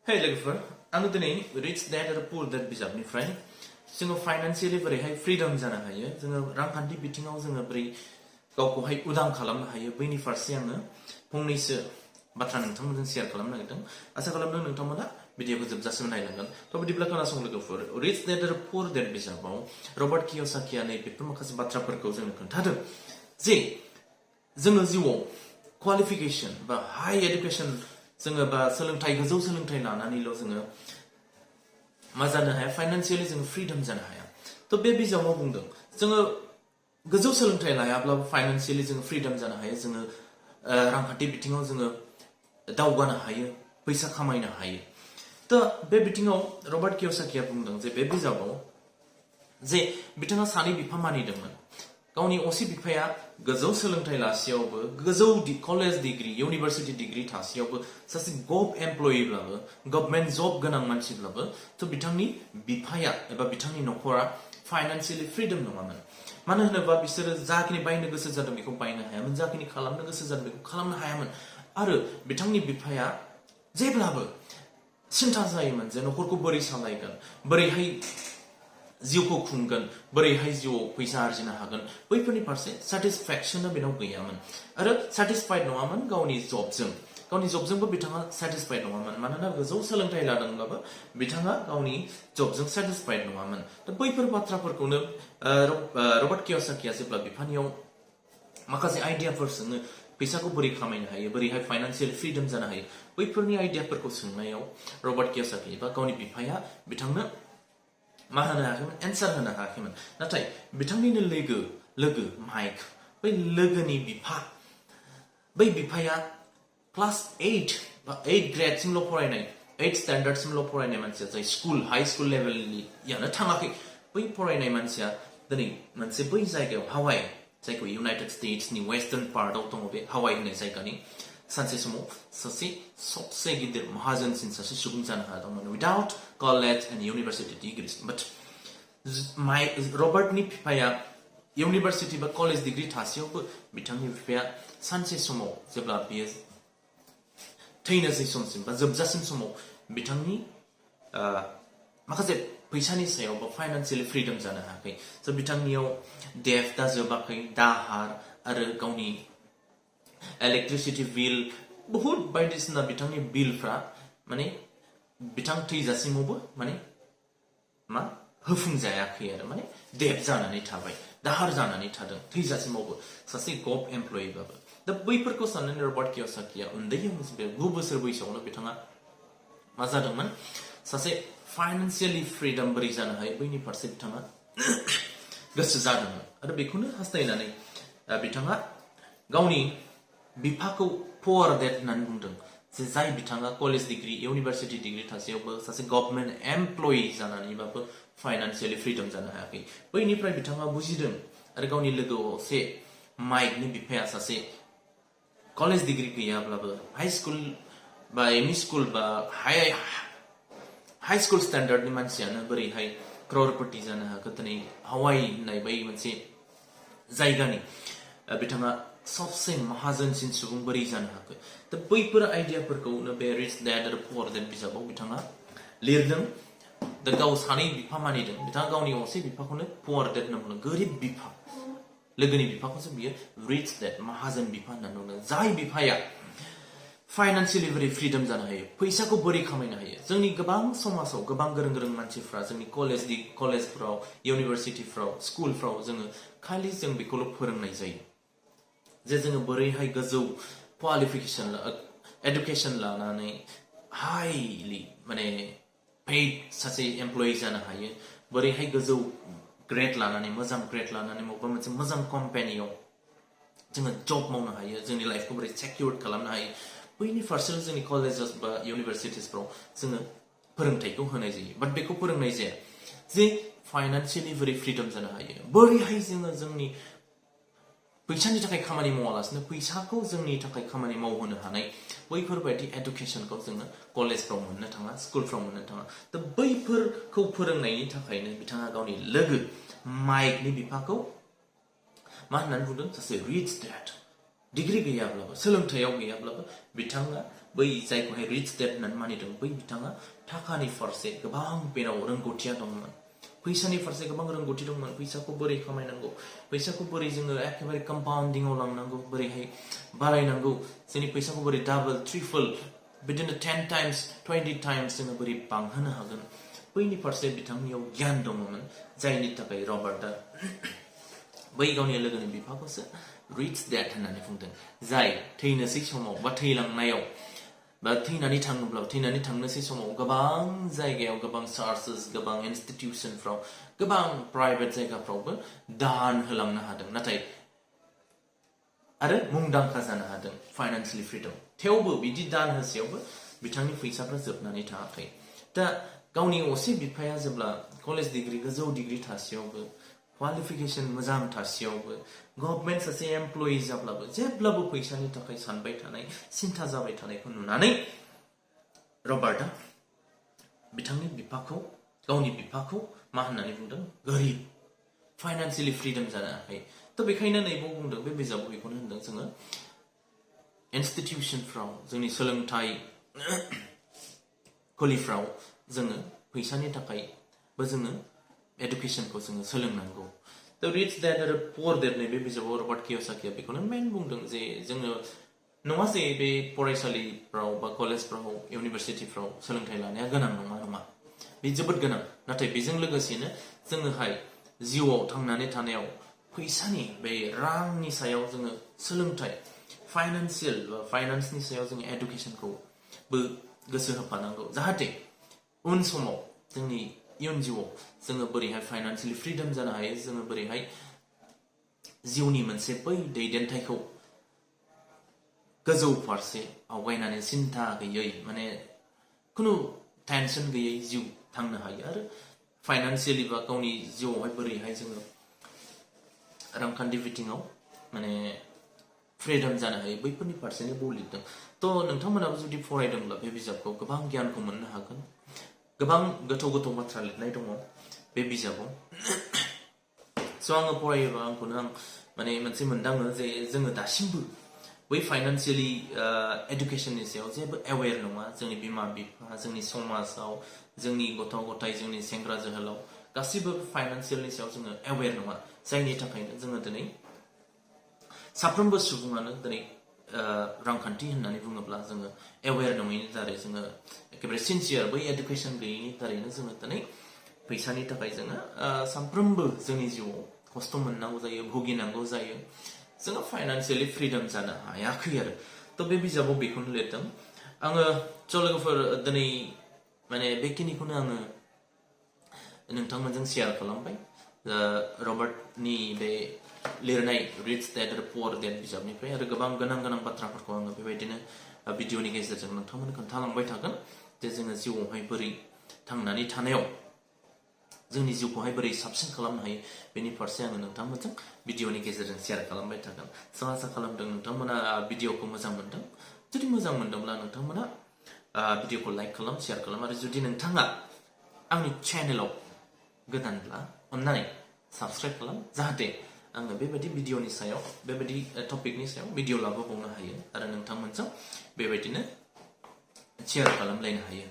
Hey लोगोफोर आङो दिनै Rich Dad आरो Poor Dad बिजाबनिफ्राय जोङो फाइनान्सियली बोरैहाय फ्रीडम जानो हायो जोङो रांखान्थि बिथिङाव जोङो बोरै गावखौहाय उदां खालामनो हायो बैनि फारसे आङो फंनैसो बाथ्रा नोंथांमोनजों शेयार खालामनो नागिरदों आसा खालामदों नोंथांमोना भिडिअखौ जोबजासिम नायलांगोन थ' बिदिब्ला खोनासं लोगोफोर Rich Dad आरो Poor Dad बिजाबाव रबार्ट कियसाकीया बेफोर माखासे बाथ्राफोरखौ जोंनो खोन्थादों जे जोङो जिउआव क्वालिफिकेशन बा हाई एडुकेशन जोङो बा सोलोंथाइ गोजौ सोलोंथाइ लानानैल' जोङो मा जानो हाया फाइनान्सियली जोङो फ्रीडम जानो हाया थ' बे बिजाबाव बुंदों जोङो गोजौ सोलोंथाइ लायाब्लाबो फाइनान्सियली जोङो फ्रीडम जानो हायो जोङो रांखान्थि बिथिङाव जोङो दावगानो हायो फैसा खामायनो हायो थ' बे बिथिङाव रबार्ट कियसाकीया बुंदों जे बे बिजाबाव जे बिथाङा सानै बिफा मानिदोंमोन गावनि असे बिफाया गोजौ सोलोंथाइ लासेयावबो गोजौ कलेज डिग्री इउनिभार्सिटी डिग्री थासेयावबो सासे गभ एमप्लयीब्लाबो गभर्नमेन्ट जब गोनां मानसिब्लाबो थ' बिथांनि बिफाया एबा बिथांनि नखरा फाइनान्सियली फ्रीडम नङामोन मानो होनोबा बिसोरो जाखिनि बायनो गोसो जादों बेखौ बायनो हायामोन जाखिनि खालामनो गोसो जादों बेखौ खालामनो हायामोन आरो बिथांनि बिफाया जेब्लाबो सिन्था जायोमोन जे नखरखौ बोरै सालायगोन बोरैहाय जिउखौ खुंगोन बोरैहाय जिउआव फैसा आर्जिनो हागोन बैफोरनि फारसे सेटिसफेक्शना बेनाव गैयामोन आरो सेटिसफाइड नङामोन गावनि जबजोंबो बिथाङा सेटिसफाइड नङामोन मानोना गोजौ सोलोंथाइ लादोंब्लाबो बिथाङा गावनि जबजों सेटिसफाइड नङामोन दा बैफोर बाथ्राफोरखौनो रबार्ट कियसाकीया जेब्ला बिफानियाव माखासे आइडियाफोर सोङो फैसाखौ बोरै खामायनो हायो बोरैहाय फाइनान्सियेल फ्रीडम जानो हायो बैफोरनि आइडियाफोरखौ सोंनायाव रबार्ट कियसाकी एबा गावनि बिफाया बिथांनो मा होनो हायाखैमोन एन्सार होनो हायाखैमोन नाथाय बिथांनिनो लोगो माइक बै लोगोनि बै बिफाया क्लास 8 बा 8 ग्रेडसिमल' फरायनाय 8 स्टैंडार्डसिमल' फरायनाय मानसिया जाय हाई स्कुल लेभेलनियानो थाङाखै बै फरायनाय मानसिया दिनै मोनसे बै जायगायाव हावाइ जायखौ इउनाइटेड स्टेट्सनि वेस्टार्न पार्टआव दङ बे हावाइ होननाय जायगानि सानसे समाव सासे सबसे गिदिर महाजनसिन सासे सुबुं जानो हादोंमोन without college and university degrees बाट रबार्टनि बिफाया इउनिभार्सिटी बा कलेज डिग्री थासेयावबो बिथांनि बिफाया सानसे समाव जेब्ला बियो थैनोसै समसिम बा जोबजासिम समाव बिथांनि माखासे फैसानि सायाव बा फाइनान्सियली फ्रीडम जानो हायाखै स' बिथांनियाव डेफ्टआ जोबाखै दाहार आरो गावनि इलेक्ट्रिसिटी बिल बहुत बायदिसिना बिथांनि बिलफ्रा माने बिथां थैजासिमावबो माने मा होफुंजायाखै आरो माने डेफ्ट जानानै थाबाय दाहार जानानै थादों थैजासिमावबो सासे गभ एमप्लयीबाबो दा बैफोरखौ साननानै रबार्ट कियसाकीया उन्दैयावनो 9 बोसोर बैसोआवनो बिथाङा मा जादोंमोन सासे फाइनान्सियली फ्रीडम बोरै जानो हायो बैनि फारसे बिथाङा गोसो जादोंमोन आरो बेखौनो हास्थायनानै बिथाङा गावनि बिफाखौ पुअर डेड होननानै बुंदों जे जाय बिथाङा कलेज डिग्री इउनिभार्सिटी डिग्री थासेयावबो सासे गभर्नमेन्ट एमप्लयी जानानैबाबो फाइनान्सियली फ्रीडम जानो हायाखै बैनिफ्राय बिथाङा बुजिदों आरो गावनि लोगोआव माइकनि बिफाया सासे कलेज डिग्री गैयाब्लाबो हाई स्कुल बा एमई स्कुल बा हाई स्कुल स्टैंडार्डनि मानसियानो बोरैहाय क्ररपति जानो हाखो दिनै हावाइ होननाय बै मोनसे जायगानि बिथाङा सबसे महाजनसिन सुबुं बोरै जानो हाखो दा बैफोर आइडियाफोरखौनो बे रिच डैड आरो पुअर डैड बिजाबाव बिथाङा लिरदों दा गाव सानै बिफा मानिदों बिथाङा गावनि असे बिफाखौनो पुअर डैड होनना बुंदों गोरिब बिफा लोगोनि बिफाखौसो बियो रिच डैड महाजन बिफा होननानै बुंदों जाय बिफाया फाइनान्सियली बोरै फ्रीडम जानो हायो फैसाखौ बोरै खामायनो हायो जोंनि गोबां समाजाव गोबां गोरों मानसिफ्रा जोंनि कलेजफ्राव इउनिभार्सिटीफ्राव स्कुलफ्राव जोङो खालि जों बेखौल' फोरोंनाय जायो जे जोङो बोरैहाय गोजौ क्वालिफिकेशन एडुकेशन लानानै हाईली माने पेड सासे एमप्लयी जानो हायो बोरैहाय गोजौ ग्रेड लानानै मोजां ग्रेड लानानै बबेबा मोनसे मोजां कम्पानियाव जोङो जब मावनो हायो जोंनि लाइफखौ बोरै सेक्युर खालामनो हायो बैनि फारसेल जोंनि कलेजेस बा इउनिभार्सिटीसफ्राव जोङो फोरोंथाइखौ होनाय जायो बाट बेखौ फोरोंनाय जाया जे फाइनान्सियली बोरै फ्रीडम जानो हायो बोरैहाय जोङो जोंनि फैसानि थाखाय खामानि मावालासिनो फैसाखौ जोंनि थाखाय खामानि मावहोनो हानाय बैफोरबायदि एडुकेशनखौ जोङो कलेजफ्राव मोननो थाङा स्कुलफ्राव मोननो थाङा दा बैफोरखौ फोरोंनायनि थाखायनो बिथाङा गावनि लोगो माइकनि बिफाखौ मा होननानै बुंदों सासे रिच डैड डिग्री गैयाब्लाबो सोलोंथायाव गैयाब्लाबो बिथाङा बै जायखौहाय रिच डेड होननानै मानिदों बै बिथाङा थाखानि फारसे गोबां बेनाव रोंगौथिया दंमोन फैसानि फारसे गोबां रोंगौथि दंमोन फैसाखौ बोरै खामायनांगौ फैसाखौ बोरै जोङो एखेबारे कम्पाउन्डिंआव लांनांगौ बोरैहाय बारायनांगौ जोंनि फैसाखौ बोरै डाबल ट्रिपल बिदिनो 10 times 20 times जोङो बोरै बांहोनो हागोन बैनि फारसे बिथांनियाव गियान दङमोन जायनि थाखाय रबार्टआ बै गावनि लोगोनि बिफाखौसो रिच डेड होननानै बुंदों जाय थैनोसै समाव बा थैलांनायाव बा थैनानै थांनोसै समाव गोबां जायगायाव गोबां चार्चेस गोबां इनस्टिट्यूशनफ्राव गोबां प्राइभेट जायगाफ्रावबो दान होलांनो हादों नाथाय आरो मुंदांखा जानो हादों फाइनान्शियली फ्रीडम थेवबो बिदि दान होसेयावबो बिथांनि फैसाफ्रा जोबनानै थाङाखै दा गावनि असे बिफाया जेब्ला कलेज डिग्री गोजौ डिग्री थासेयावबो क्वालिफिकेशन मोजां थासेयावबो गभर्नमेन्ट सासे एमप्लयी जाब्लाबो जेब्लाबो फैसानि थाखाय सानबाय थानाय सिन्था जाबाय थानायखौ नुनानै रबार्टआ बिथांनि बिफाखौ गावनि बिफाखौ मा होननानै बुंदों गोरिब फाइनान्शियली फ्रीडम जानो हायाखै थ' बेखायनो नैबाव बुंदों बे बिजाबाव बेखौनो होनदों जोङो इनस्टिट्यूशनफ्राव जोंनि सोलोंथाइ खुलिफ्राव जोङो फैसानि थाखायबो जोङो एडुकेशनखौ जोङो सोलोंनांगौ दा रिच डेड आरो पुअर डेड नै बे बिजाबाव रबार्ट कियसाकीया बेखौनो मेन बुंदों जे जोङो नङा जे बे फरायसालिफ्राव बा कलेजफ्राव इउनिभारसिटिफ्राव सोलोंथाइ लानाया गोनां नङा बे जोबोद गोनां नाथाय बेजों लोगोसेनो जोङोहाय जिउआव थांनानै थानायाव फैसानि बे रांनि सायाव जोङो सोलोंथाइ फाइनान्शियल बा फाइनान्सनि सायाव जोङो एडुकेशनखौबो गोसो होफानांगौ जाहाथे उन समाव जोंनि इयुन जिउआव जोङो बोरैहाय फाइनान्शियली फ्रीडम जानो हायो जोङो बोरैहाय जिउनि मोनसे बै दैदेनथायखौ गोजौ फारसे आवगायनानै सिन्था गैयै माने खुनु टेनसन गैयै जिउ थांनो हायो आरो फाइनान्शियली बा गावनि जिउआवहाय बोरैहाय जोङो रांखान्थि बिथिङाव माने फ्रीडम जानो हायो बैफोरनि फारसेनो बु लिरदों थ' नोंथांमोनाबो जुदि फरायदोंब्ला बे बिजाबखौ गोबां गियानखौ मोननो हागोन गोबां गोथौ बाथ्रा लिरनाय दङ बे बिजाबाव स' आङो फरायोबा आंखौनो आं माने मोनसे मोनदाङो जे जोङो दासिमबो बै फाइनान्शियली एडुकेशननि सायाव जेबो एवेयर नङा जोंनि बिमा बिफा जोंनि समाजाव जोंनि गथ' गथाय जोंनि सेंग्रा जोहोलाव गासिबो फाइनान्शियलनि सायाव जोङो एवेयर नङा जायनि थाखायनो जोङो दिनै साफ्रोमबो सुबुङानो दिनै रांखान्थि होननानै बुङोब्ला जोङो एवेयर नङैनि दारै जोङो एखेबारे सिनसियार बै एडुकेशन गैयैनि दारैनो जोङो दिनै फैसानि थाखाय जोङो सानफ्रोमबो जोंनि जिउआव खस्थ' मोननांगौ जायो भुगिनांगौ जायो जोङो फाइनान्शियली फ्रीडम जानो हायाखै आरो थ' बे बिजाबाव बेखौनो लिरदों आङो स' लोगोफोर दिनै माने बेखिनिखौनो आङो नोंथांमोनजों शेयार खालामबाय रबार्टनि बे लिरनाय रिच डेड आरो पुअर डेड बिजाबनिफ्राय आरो गोबां गोनां बाथ्राफोरखौ आङो बेबायदिनो भिडिअनि गेजेरजों नोंथांमोननो खोन्थालांबाय थागोन जे जोङो जिउआवहाय बोरै थांनानै थानायाव जोंनि जिउखौहाय बोरै साबसिन खालामनो हायो बेनि फारसे आङो नोंथांमोनजों भिडिअनि गेजेरजों शेयार खालामबाय थागोन स' आसा खालामदों नोंथांमोना भिडिअखौ मोजां मोनदों जुदि मोजां मोनदोंब्ला नोंथांमोना भिडिअखौ लाइक खालाम शेयार खालाम आरो जुदि नोंथाङा आंनि चेनेलाव गोदानब्ला अन्नानै साबस्क्राइब खालाम जाहाथे आङो बेबायदि भिडिअनि सायाव बेबायदि टपिकनि सायाव भिडिअ लाबोबावनो हायो आरो नोंथांमोनजों बेबायदिनो शेयार खालामलायनो हायो